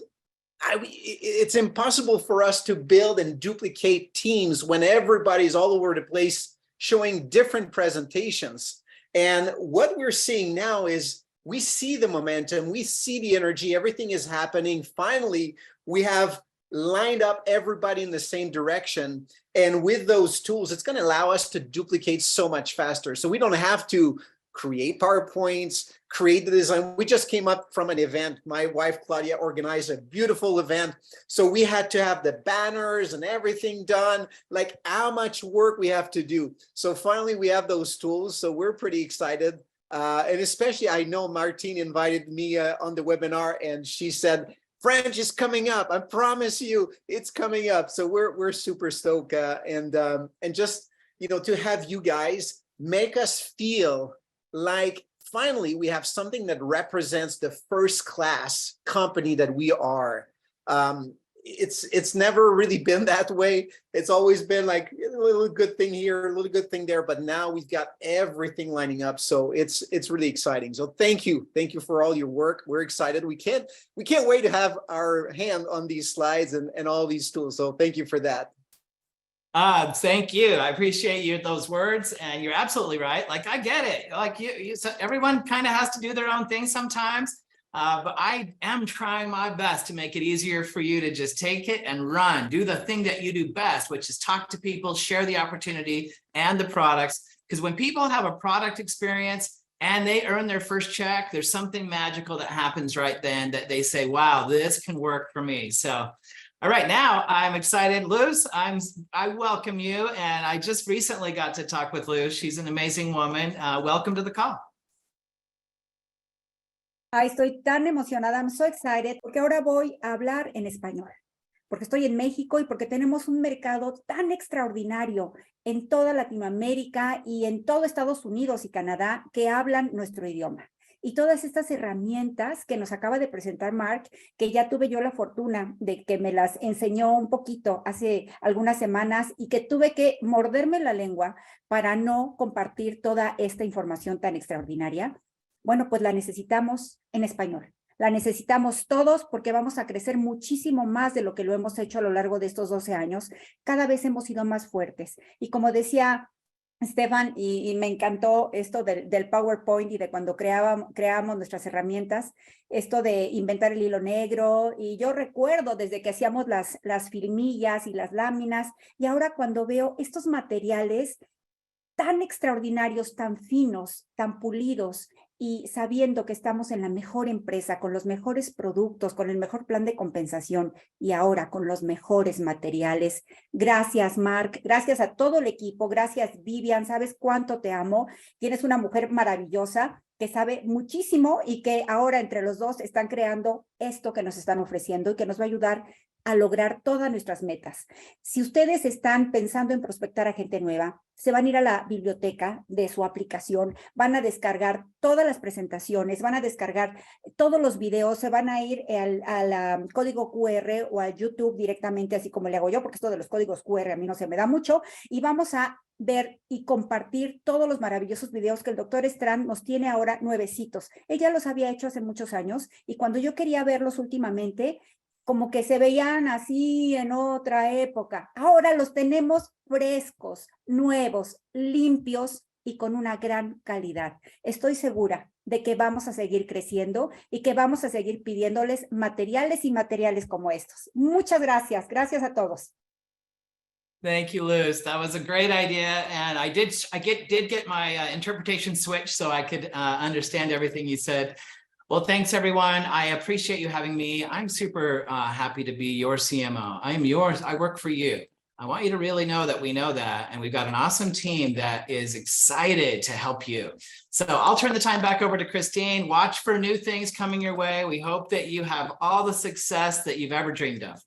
It's impossible for us to build and duplicate teams when everybody's all over the place showing different presentations. And what we're seeing now is we see the momentum, we see the energy, everything is happening. Finally, we have lined up everybody in the same direction. And with those tools, it's going to allow us to duplicate so much faster. So we don't have to create PowerPoints, create the design. We just came up from an event. My wife, Claudia, organized a beautiful event. So we had to have the banners and everything done, like how much work we have to do. So finally, we have those tools. So we're pretty excited. And especially, I know Martine invited me on the webinar and she said, French is coming up. I promise you it's coming up. So we're super stoked. And just, you know, to have you guys make us feel like finally we have something that represents the first class company that we are. It's never really been that way. It's always been like a little good thing here, a little good thing there, but now we've got everything lining up. So it's really exciting. So thank you for all your work. We're excited. We can't wait to have our hand on these slides and all these tools. So thank you for that. Thank you. I appreciate you those words, and you're absolutely right. Like, I get it. Like so everyone kind of has to do their own thing sometimes. But I am trying my best to make it easier for you to just take it and run, do the thing that you do best, which is talk to people, share the opportunity and the products. Because when people have a product experience and they earn their first check, there's something magical that happens right then that they say, wow, this can work for me. So All right, now I'm excited. Luz, I welcome you. And I just recently got to talk with Luz. She's an amazing woman. Welcome to the call. Ay, estoy tan emocionada, I'm so excited, porque ahora voy a hablar en español, porque estoy en México y porque tenemos un mercado tan extraordinario en toda Latinoamérica y en todo Estados Unidos y Canadá que hablan nuestro idioma. Y todas estas herramientas que nos acaba de presentar Mark, que ya tuve yo la fortuna de que me las enseñó un poquito hace algunas semanas y que tuve que morderme la lengua para no compartir toda esta información tan extraordinaria. Bueno, pues la necesitamos en español. La necesitamos todos porque vamos a crecer muchísimo más de lo que lo hemos hecho a lo largo de estos 12 años. Cada vez hemos sido más fuertes. Y como decía Stefan, y me encantó esto del PowerPoint y de cuando creamos nuestras herramientas, esto de inventar el hilo negro, y yo recuerdo desde que hacíamos las filmillas y las láminas, y ahora cuando veo estos materiales tan extraordinarios, tan finos, tan pulidos, y sabiendo que estamos en la mejor empresa, con los mejores productos, con el mejor plan de compensación y ahora con los mejores materiales. Gracias, Mark. Gracias a todo el equipo. Gracias, Vivian. ¿Sabes cuánto te amo? Tienes una mujer maravillosa que sabe muchísimo y que ahora entre los dos están creando esto que nos están ofreciendo y que nos va a ayudar a lograr todas nuestras metas. Si ustedes están pensando en prospectar a gente nueva, se van a ir a la biblioteca de su aplicación, van a descargar todas las presentaciones, van a descargar todos los videos, se van a ir al código QR o al YouTube directamente, así como le hago yo, porque esto de los códigos QR a mí no se me da mucho, y vamos a ver y compartir todos los maravillosos videos que el doctor Strand nos tiene ahora nuevecitos. Ella los había hecho hace muchos años y cuando yo quería verlos últimamente, como que se veían así en otra época. Ahora los tenemos frescos, nuevos, limpios y con una gran calidad. Estoy segura de que vamos a seguir creciendo y que vamos a seguir pidiéndoles materiales y materiales como estos. Muchas gracias. Gracias a todos. Thank you, Luz. That was a great idea. And I did get my interpretation switch so I could understand everything you said. Well, thanks, everyone. I appreciate you having me. I'm super happy to be your CMO. I am yours. I work for you. I want you to really know that we know that. And we've got an awesome team that is excited to help you. So I'll turn the time back over to Christine. Watch for new things coming your way. We hope that you have all the success that you've ever dreamed of.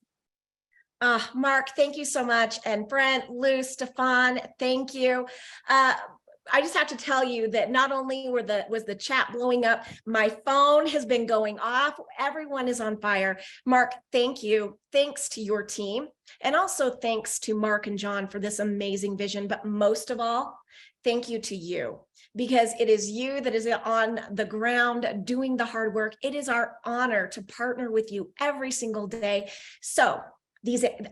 Mark, thank you so much. And Brent, Lou, Stefan, thank you. I just have to tell you that not only was the chat blowing up, my phone has been going off. Everyone is on fire. Mark, thank you. Thanks to your team. And also thanks to Mark and John for this amazing vision. But most of all, thank you to you, because it is you that is on the ground doing the hard work. It is our honor to partner with you every single day. So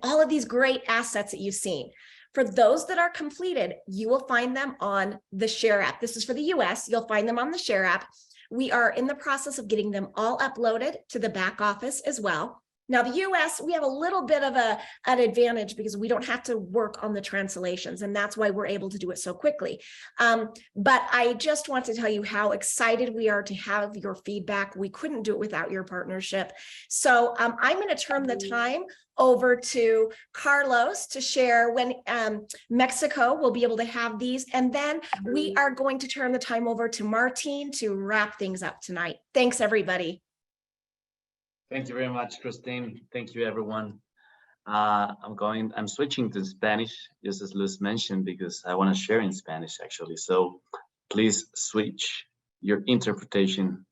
all of these great assets that you've seen, for those that are completed, you will find them on the Share app. This is for the US. You'll find them on the Share app. We are in the process of getting them all uploaded to the back office as well. Now, the US, we have a little bit of an advantage because we don't have to work on the translations, and that's why we're able to do it so quickly. But I just want to tell you how excited we are to have your feedback. We couldn't do it without your partnership. So I'm going to turn the time over to Carlos to share when Mexico will be able to have these. And then we are going to turn the time over to Martine to wrap things up tonight. Thanks, everybody. Thank you very much, Christine. Thank you, everyone. I'm switching to Spanish, just as Luz mentioned, because I want to share in Spanish, actually. So please switch your interpretation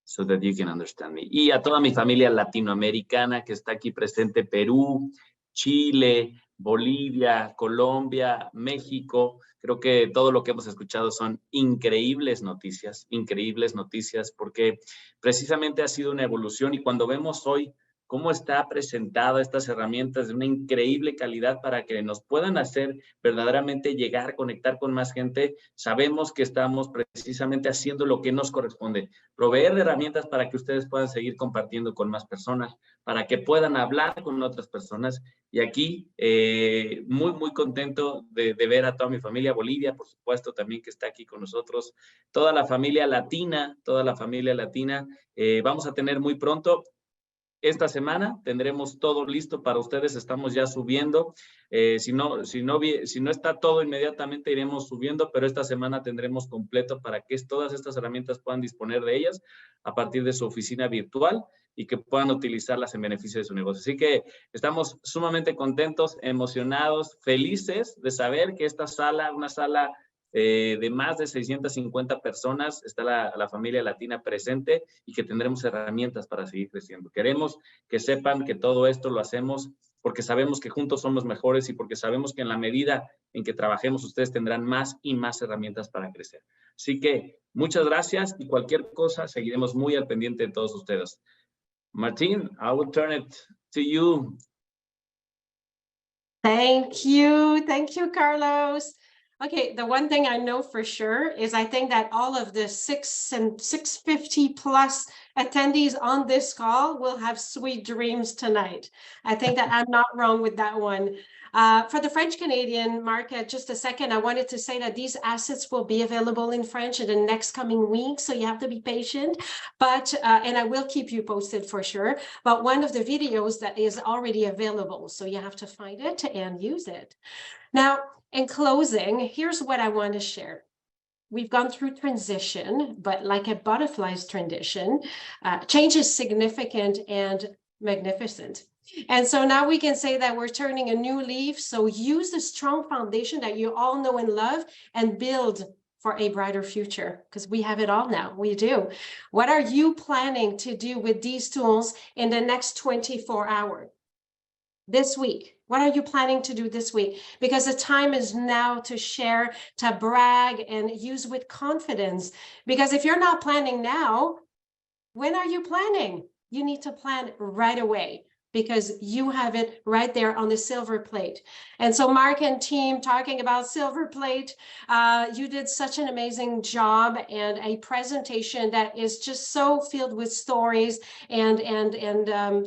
so that you can understand me. Y a toda mi familia latinoamericana que está aquí presente, Perú, Chile, Bolivia, Colombia, México. Creo que todo lo que hemos escuchado son increíbles noticias, porque precisamente ha sido una evolución, y cuando vemos hoy cómo está presentada estas herramientas de una increíble calidad para que nos puedan hacer verdaderamente llegar, conectar con más gente, sabemos que estamos precisamente haciendo lo que nos corresponde, proveer de herramientas para que ustedes puedan seguir compartiendo con más personas, para que puedan hablar con otras personas. Y aquí muy contento de ver a toda mi familia, Bolivia, por supuesto, también que está aquí con nosotros, toda la familia latina, vamos a tener muy pronto esta semana tendremos todo listo para ustedes, estamos ya subiendo. Si no está todo inmediatamente, iremos subiendo, pero esta semana tendremos completo para que todas estas herramientas puedan disponer de ellas a partir de su oficina virtual y que puedan utilizarlas en beneficio de su negocio. Así que estamos sumamente contentos, emocionados, felices de saber que esta sala, una sala de más de 650 personas, está la familia latina presente y que tendremos herramientas para seguir creciendo. Queremos que sepan que todo esto lo hacemos porque sabemos que juntos somos mejores y porque sabemos que en la medida en que trabajemos, ustedes tendrán más y más herramientas para crecer. Así que muchas gracias y cualquier cosa seguiremos muy al pendiente de todos ustedes. Martín, I will turn it to you. Thank you, Carlos. Okay, the one thing I know for sure is I think that all of the 650 plus attendees on this call will have sweet dreams tonight. I think that I'm not wrong with that one. For the French Canadian market, just a second, I wanted to say that these assets will be available in French in the next coming weeks, so you have to be patient. But, and I will keep you posted for sure, but one of the videos that is already available, so you have to find it and use it. Now, in closing, here's what I want to share. We've gone through transition, but like a butterfly's transition, change is significant and magnificent. And so now we can say that we're turning a new leaf. So use the strong foundation that you all know and love and build for a brighter future, because we have it all now. We do. What are you planning to do with these tools in the next 24 hours? This week, what are you planning to do this week? Because the time is now to share, to brag, and use with confidence. Because if you're not planning now, when are you planning? You need to plan right away, because you have it right there on the silver plate. And so Mark and team, talking about silver plate, you did such an amazing job and a presentation that is just so filled with stories and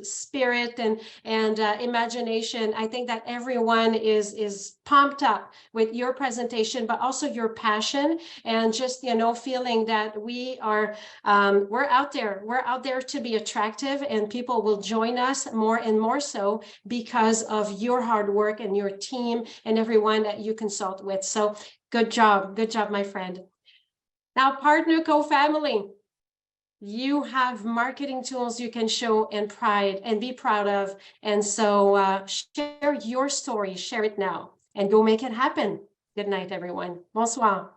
spirit and imagination. I think that everyone is pumped up with your presentation, but also your passion and just, you know, feeling that we are, we're out there to be attractive, and people will join us more and more so because of your hard work and your team and everyone that you consult with. So good job, my friend. Now, PartnerCo family, you have marketing tools you can show and be proud of. And so share your story, share it now, and go make it happen. Good night, everyone. Bonsoir.